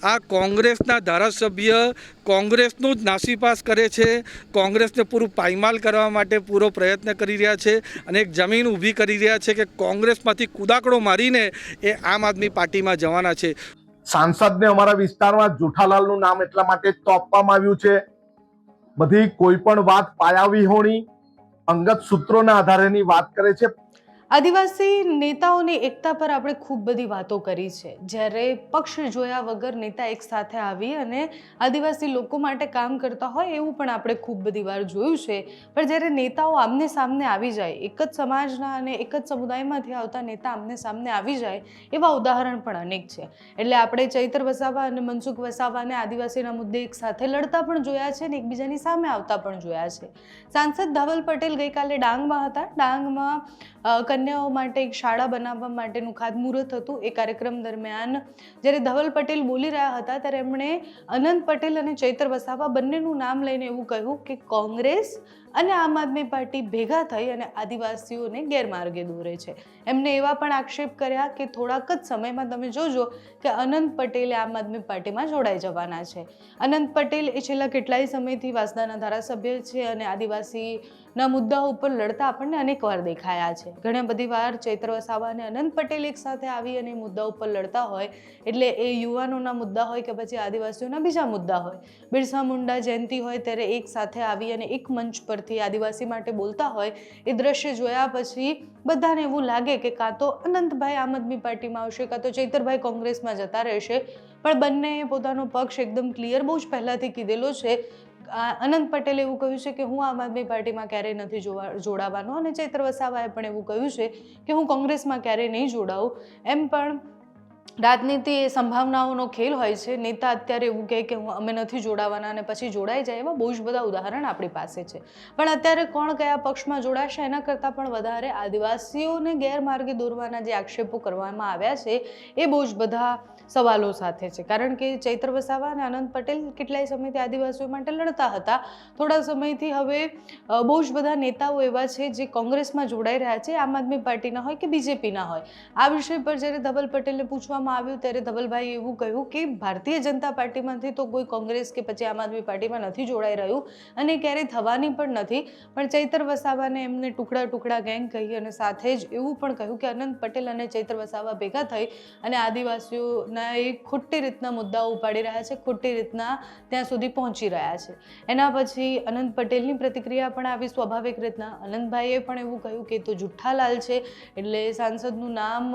આ કોંગ્રેસના ધારાસભ્ય કોંગ્રેસનું જ નાસીપાસ કરે છે, કોંગ્રેસને પૂરું પાયમાલ કરવા માટે પૂરો પ્રયત્ન કરી રહ્યા છે અને એક જમીન ઊભી કરી રહ્યા છે કે કોંગ્રેસમાંથી કૂદાકડો મારીને એ આમ આદમી પાર્ટીમાં જવાના છે। सांसदને અમારા વિસ્તારમાં જેઠાલાલનું નામ એટલા માટે જ તો આપવામાં આવ્યું છે, બધી કોઈ પણ વાત પાયાવિહોણી અંગત સૂત્રોના આધારેની વાત કરે છે। આદિવાસી નેતાઓની એકતા પર આપણે ખૂબ બધી વાતો કરી છે। જ્યારે પક્ષ જોયા વગર નેતા એક સાથે આવી અને આદિવાસી લોકો માટે કામ કરતા હોય એવું પણ આપણે ખૂબ બધી વાર જોયું છે। પણ જ્યારે નેતાઓ આમને સામને આવી જાય, એક જ સમાજના અને એક જ સમુદાયમાંથી આવતા નેતા આમને સામને આવી જાય, એવા ઉદાહરણ પણ અનેક છે। એટલે આપણે ચૈતર વસાવા અને મનસુખ વસાવાને આદિવાસીના મુદ્દે એક સાથે લડતા પણ જોયા છે અને એકબીજાની સામે આવતા પણ જોયા છે। સાંસદ ધવલ પટેલ ગઈકાલે ડાંગમાં હતા। ડાંગમાં કન્યાઓ માટે એક શાળા બનાવવા માટેનું ખાતમુહૂર્ત હતું। એ કાર્યક્રમ દરમિયાન જ્યારે ધવલ પટેલ બોલી રહ્યા હતા ત્યારે એમણે અનંત પટેલ અને ચૈતર વસાવા બંનેનું નામ લઈને એવું કહ્યું કે કોંગ્રેસ અને આમ આદમી પાર્ટી ભેગા થઈ અને આદિવાસીઓને ગેરમાર્ગે દોરે છે। એમને એવા પણ આક્ષેપ કર્યા કે થોડાક જ સમયમાં તમે જોજો કે અનંત પટેલે આમ આદમી પાર્ટીમાં જોડાઈ જવાના છે। અનંત પટેલ એ છેલ્લા કેટલાય સમયથી વાસદાના ધારાસભ્ય છે અને આદિવાસીના મુદ્દાઓ ઉપર લડતા આપણને અનેક વાર દેખાયા છે। ઘણી બધી વાર ચૈતર વસાવા અને અનંત પટેલ એક સાથે આવી અને મુદ્દા ઉપર લડતા હોય, એટલે એ યુવાનોના મુદ્દા હોય કે પછી આદિવાસીઓના બીજા મુદ્દા હોય, બિરસા મુંડા જયંતિ હોય ત્યારે એક સાથે આવી અને એક મંચ પરથી આદિવાસી માટે બોલતા હોય, એ દ્રશ્ય જોયા પછી બધાને એવું લાગે કે કાં તો અનંતભાઈ આમ આદમી પાર્ટીમાં આવશે કાં તો ચૈતરભાઈ કોંગ્રેસમાં જતા રહેશે। પણ બંનેએ પોતાનો પક્ષ એકદમ ક્લિયર બહુ જ પહેલાંથી કીધેલો છે। અનંત પટેલે એવું કહ્યું છે કે હું આમ આદમી પાર્ટીમાં ક્યારેય નથી જોડાવાનો અને ચૈતર વસાવાએ પણ એવું કહ્યું છે કે હું કોંગ્રેસમાં ક્યારેય નહીં જોડાઉં। એમ પણ રાજનીતિ એ સંભાવનાઓનો ખેલ હોય છે। નેતા અત્યારે એવું કહે કે અમે નથી જોડાવાના અને પછી જોડાઈ જાય, એવા બહુ જ બધા ઉદાહરણ આપણી પાસે છે। પણ અત્યારે કોણ કયા પક્ષમાં જોડાશે એના કરતાં પણ વધારે આદિવાસીઓને ગેરમાર્ગે દોરવાના જે આક્ષેપો કરવામાં આવ્યા છે એ બહુ જ બધા સવાલો સાથે છે। કારણ કે ચૈતર વસાવા અને અનંત પટેલ કેટલાય સમયથી આદિવાસીઓ માટે લડતા હતા। થોડા સમયથી હવે બહુ જ બધા નેતાઓ એવા છે જે કોંગ્રેસમાં જોડાઈ રહ્યા છે, આમ આદમી પાર્ટીના હોય કે બીજેપીના હોય। આ વિષય પર જ્યારે ધવલ પટેલને પૂછવામાં આવ્યું ત્યારે ધવલભાઈએ એવું કહ્યું કે ભારતીય જનતા પાર્ટીમાંથી તો કોઈ કોંગ્રેસ કે પછી આમ આદમી પાર્ટીમાં નથી જોડાઈ રહ્યું અને ક્યારેય થવાની પણ નથી। પણ ચૈતર વસાવાને એમને ટુકડા ટુકડા ગેંગ કહી અને સાથે જ એવું પણ કહ્યું કે અનંત પટેલ અને ચૈતર વસાવા ભેગા થઈ અને આદિવાસીઓના એ ખોટી રીતના મુદ્દાઓ ઉપાડી રહ્યા છે, ખોટી રીતના ત્યાં સુધી પહોંચી રહ્યા છે। એના પછી અનંત પટેલની પ્રતિક્રિયા પણ આવી સ્વાભાવિક રીતના। અનંતભાઈએ પણ એવું કહ્યું કે તો જુઠ્ઠાલાલ છે, એટલે સાંસદનું નામ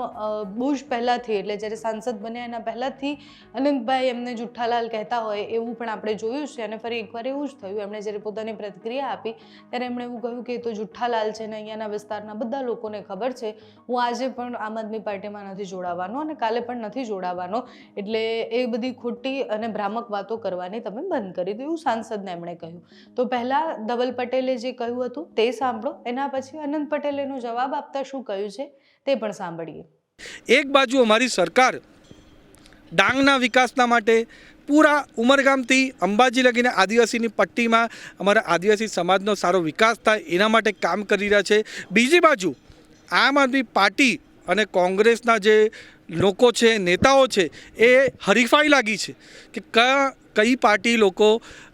બહુ જ પહેલાંથી, એટલે જ્યારે સાંસદ બન્યા એના પહેલાંથી અનંતભાઈ એમને જુઠ્ઠાલાલ કહેતા હોય એવું પણ આપણે જોયું છે। અને ફરી એકવાર એવું જ થયું, એમણે જ્યારે પોતાની પ્રતિક્રિયા આપી ત્યારે એમણે એવું કહ્યું કે તો જુઠ્ઠાલાલ છે ને અહીંયાના વિસ્તારના બધા લોકોને ખબર છે, હું આજે પણ આમ આદમી પાર્ટીમાં નથી જોડાવાનો અને કાલે પણ નથી જોડાવાનો, એટલે એ બધી ખોટી અને ભ્રામક વાતો કરવાની તમે બંધ કરી દો, એવું સાંસદને એમણે કહ્યું। તો પહેલાં ધવલ પટેલે જે કહ્યું હતું તે સાંભળો, એના પછી અનંત પટેલે એનો જવાબ આપતા શું કહ્યું છે તે પણ સાંભળીએ। એક બાજુ અમારી સરકાર ડાંગના વિકાસના માટે પૂરા ઉમરગામથી અંબાજી લગીને આદિવાસીની પટ્ટીમાં અમારા આદિવાસી સમાજનો સારો વિકાસ થાય એના માટે કામ કરી રહ્યા છે। બીજી બાજુ આમ આદમી પાર્ટી અને કોંગ્રેસના જે લોકો છે, નેતાઓ છે, એ હરીફાઈ લાગી છે કે કઈ પાર્ટી લોકો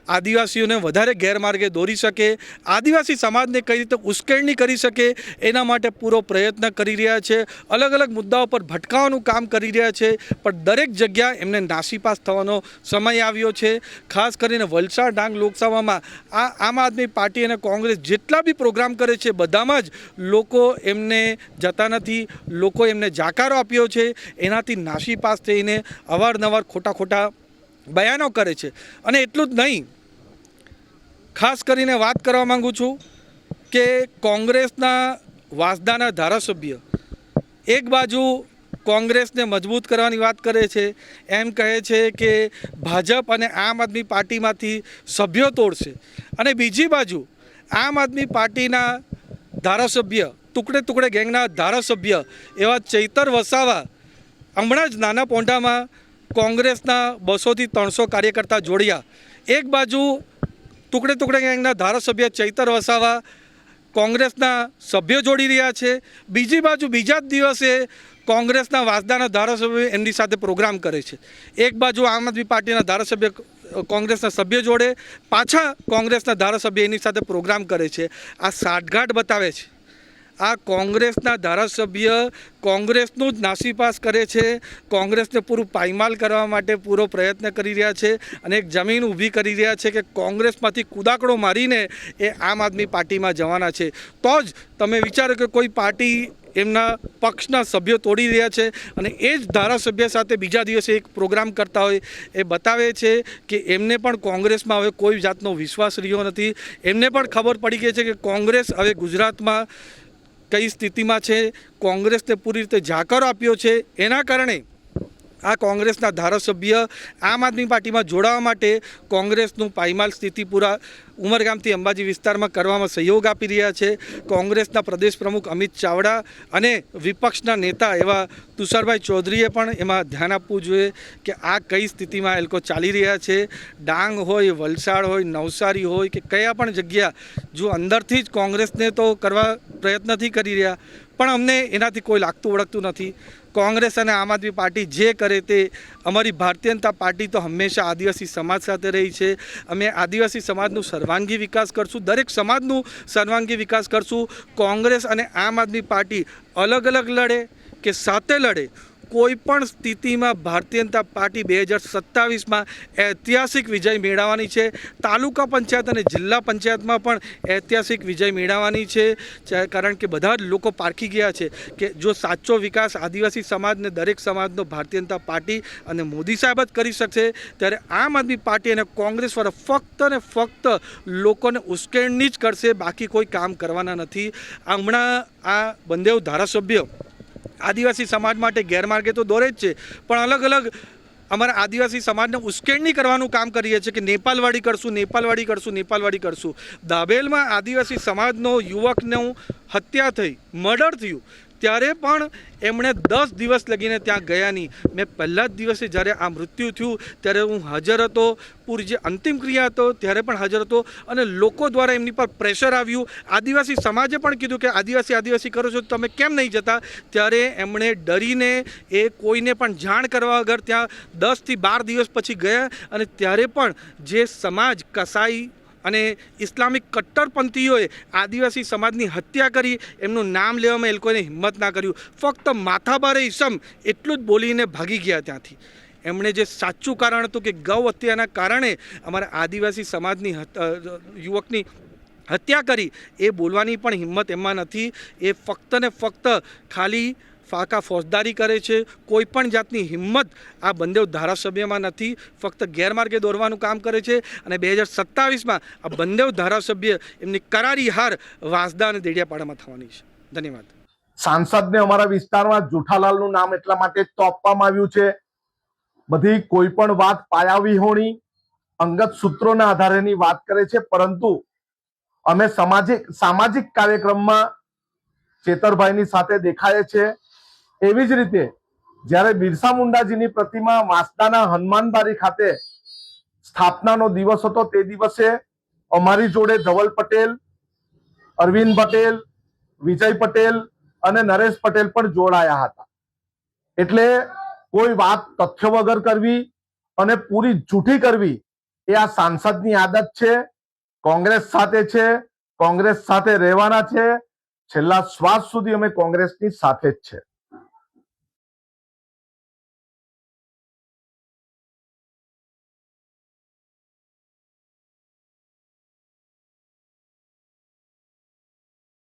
આદિવાસીઓને વધારે ગેરમાર્ગે દોરી શકે, આદિવાસી સમાજને કઈ રીતે ઉશ્કેરણી કરી શકે એના માટે પૂરો પ્રયત્ન કરી રહ્યા છે। અલગ અલગ મુદ્દાઓ પર ભટકાવવાનું કામ કરી રહ્યા છે, પણ દરેક જગ્યા એમને નાસીપાસ થવાનો સમય આવ્યો છે। ખાસ કરીને વલસાડ ડાંગ લોકસભામાં આમ આદમી પાર્ટી અને કોંગ્રેસ જેટલા બી પ્રોગ્રામ કરે છે બધામાં જ લોકો એમને જતા નથી, લોકો એમને જાકારો આપ્યો છે, એનાથી નાસીપાસ થઈને અવારનવાર ખોટા બયાનો કરે છે। અને એટલું જ નહીં, ખાસ કરીને વાત કરવા માગું છું કે કોંગ્રેસના વાસદાના ધારાસભ્ય એક બાજુ કોંગ્રેસને મજબૂત કરવાની વાત કરે છે, એમ કહે છે કે ભાજપ અને આમ આદમી પાર્ટીમાંથી સભ્યો તોડશે, અને બીજી બાજુ આમ આદમી પાર્ટીના ધારાસભ્ય, ટુકડે ગેંગના ધારાસભ્ય એવા ચૈતર વસાવા હમણાં જ નાના પોંઢામાં કોંગ્રેસના 200થી 300 કાર્યકર્તા જોડ્યા। એક બાજુ ટુકડે ગેંગના ધારાસભ્ય ચૈતર વસાવા કોંગ્રેસના સભ્યો જોડી રહ્યા છે, બીજી બાજુ બીજા જ દિવસે કોંગ્રેસના વાસદાના ધારાસભ્યો એમની સાથે પ્રોગ્રામ કરે છે. એક બાજુ આમ આદમી પાર્ટીના ધારાસભ્ય કોંગ્રેસના સભ્ય જોડે, પાછા કોંગ્રેસના ધારાસભ્ય એની સાથે પ્રોગ્રામ કરે છે. આ સાઠગાંઠ બતાવે છે. આ કોંગ્રેસના ધારાસભ્ય કોંગ્રેસનું જ નાસીપાસ કરે છે, કોંગ્રેસને પૂરું પાયમાલ કરવા માટે પૂરો પ્રયત્ન કરી રહ્યા છે અને એક જમીન ઊભી કરી રહ્યા છે કે કોંગ્રેસમાંથી કૂદાકડો મારીને એ આમ આદમી પાર્ટીમાં જવાના છે. તો જ તમે વિચારો કે કોઈ પાર્ટી એમના પક્ષના સભ્યો તોડી રહ્યા છે અને એ જ ધારાસભ્ય સાથે બીજા દિવસે એક પ્રોગ્રામ કરતા હોય. એ બતાવે છે કે એમને પણ કોંગ્રેસમાં હવે કોઈ જાતનો વિશ્વાસ રહ્યો નથી. એમને પણ ખબર પડી ગઈ છે કે કોંગ્રેસ હવે ગુજરાતમાં કઈ સ્થિતિમાં છે. કોંગ્રેસને પૂરી રીતે જાકર આપ્યો છે. એના કારણે આ કોંગ્રેસના ધારાસભ્ય આમ આદમી પાર્ટીમાં જોડાવા માટે કોંગ્રેસનું પાયમાલ સ્થિતિ પૂરા ઉમરગામથી અંબાજી વિસ્તારમાં કરવામાં સહયોગ આપી રહ્યા છે. કોંગ્રેસના પ્રદેશ પ્રમુખ અમિત ચાવડા અને વિપક્ષના નેતા એવા તુષારભાઈ ચૌધરીએ પણ એમાં ધ્યાન આપવું જોઈએ કે આ કઈ સ્થિતિમાં એ લોકો ચાલી રહ્યા છે. ડાંગ હોય, વલસાડ હોય, નવસારી હોય કે કયા પણ જગ્યા, જો અંદરથી જ કોંગ્રેસને તો કરવા પ્રયત્ન નથી કરી રહ્યા, પણ અમને એનાથી કોઈ લાગતું ઓળખતું નથી. કોંગ્રેસ અને આમ આદમી પાર્ટી જે કરે તે, અમારી ભારતીય જનતા પાર્ટી તો હંમેશા આદિવાસી સમાજ સાથે રહી છે. અમે આદિવાસી સમાજનું સર્વાંગી વિકાસ કરશું, દરેક સમાજનું સર્વાંગી વિકાસ કરશું. કોંગ્રેસ અને આમ આદમી પાર્ટી અલગ અલગ લડે કે સાથે લડે, કોઈ પણ સ્થિતિમાં ભારતીય જનતા પાર્ટી 2027માં ઐતિહાસિક વિજય મેળવવાની છે. તાલુકા પંચાયત અને જિલ્લા પંચાયતમાં પણ ઐતિહાસિક વિજય મેળવવાની છે. કારણ કે બધા જ લોકો પારખી ગયા છે કે જો સાચો વિકાસ આદિવાસી સમાજને, દરેક સમાજનો ભારતીય જનતા પાર્ટી અને મોદી સાહેબ જ કરી શકશે, ત્યારે આમ આદમી પાર્ટી અને કોંગ્રેસવાળા ફક્ત ને ફક્ત લોકોને ઉશ્કેરણી જ કરશે, બાકી કોઈ કામ કરવાના નથી. હમણાં આ બંને ધારાસભ્ય આદિવાસી સમાજ માટે ગેરમાર્ગે તો દોરે જ છે, પણ અલગ અલગ અમારા આદિવાસી સમાજને ઉશ્કેરણી કરવાનું કામ કરીએ છીએ કે નેપાલવાડી કરશું, નેપાલવાડી કરશું, નેપાલવાડી કરશું. દાબેલમાં આદિવાસી સમાજનો યુવકનું હત્યા થઈ, મર્ડર થયું, ત્યારે પણ એમણે 10 દિવસ લગીને ત્યાં ગયા નહીં. મેં પહેલા જ દિવસે જ્યારે આ મૃત્યુ થયું ત્યારે હું હાજર હતો. પૂરી જે અંતિમ ક્રિયા હતો ત્યારે પણ હાજર હતો અને લોકો દ્વારા એમની પર પ્રેશર આવ્યું. આદિવાસી સમાજે પણ કીધું કે આદિવાસી કરો છો, તમે કેમ નહીં જતા? ત્યારે એમણે ડરીને એ કોઈને પણ જાણ કરવા વગર ત્યાં 10 થી 12 દિવસ પછી ગયા. અને ત્યારે પણ જે સમાજ કસાઈ અને ઇસ્લામિક કટ્ટરપંથીઓએ આદિવાસી સમાજની હત્યા કરી, એમનું નામ લેવામાં એ લોકોને હિંમત ના કર્યું. ફક્ત માથાભારે ઈસમ એટલું જ બોલીને ભાગી ગયા ત્યાંથી. એમણે જે સાચું કારણ હતું કે ગૌ હત્યાના કારણે અમારા આદિવાસી સમાજની યુવકની હત્યા કરી, એ બોલવાની પણ હિંમત એમાં નથી. એ ફક્ત ને ફક્ત ખાલી ફાકા ફોજદારી કરે છે. કોઈ પણ જાતની હિંમત આ બંને ધારાસભ્યમાં નથી. ફક્ત ગેરમાર્ગે દોરવાનું કામ કરે છે. અને 2027માં આ બંને ધારાસભ્ય એમની કરારી હાર વાંસદા અને દેડિયાપાડામાં થવાની છે. ધન્યવાદ. સાંસદને અમારા વિસ્તારમાં જેઠાલાલનું નામ એટલા માટે જ તો આપવામાં આવ્યું છે, બધી કોઈ પણ વાત પાયાવિહોણી અંગત સૂત્રોના આધારેની વાત કરે છે, પરંતુ અમે સામાજિક કાર્યક્રમમાં ચેતરભાઈની સાથે દેખાય છે. એવી જ રીતે જ્યારે બિરસા મુંડાજીની પ્રતિમા વાંસદાના હનુમાનબારી ખાતે સ્થાપનાનો દિવસ હતો, તે દિવસે અમારી જોડે ધવલ પટેલ, અરવિંદ પટેલ, વિજય પટેલ અને નરેશ પટેલ પણ જોડાયા હતા. એટલે કોઈ વાત તથ્ય વગર કરવી અને પૂરી જૂઠી કરવી એ આ સાંસદની આદત છે. કોંગ્રેસ સાથે છે, કોંગ્રેસ સાથે રહેવાના છે, છેલ્લા શ્વાસ સુધી અમે કોંગ્રેસની સાથે જ છે.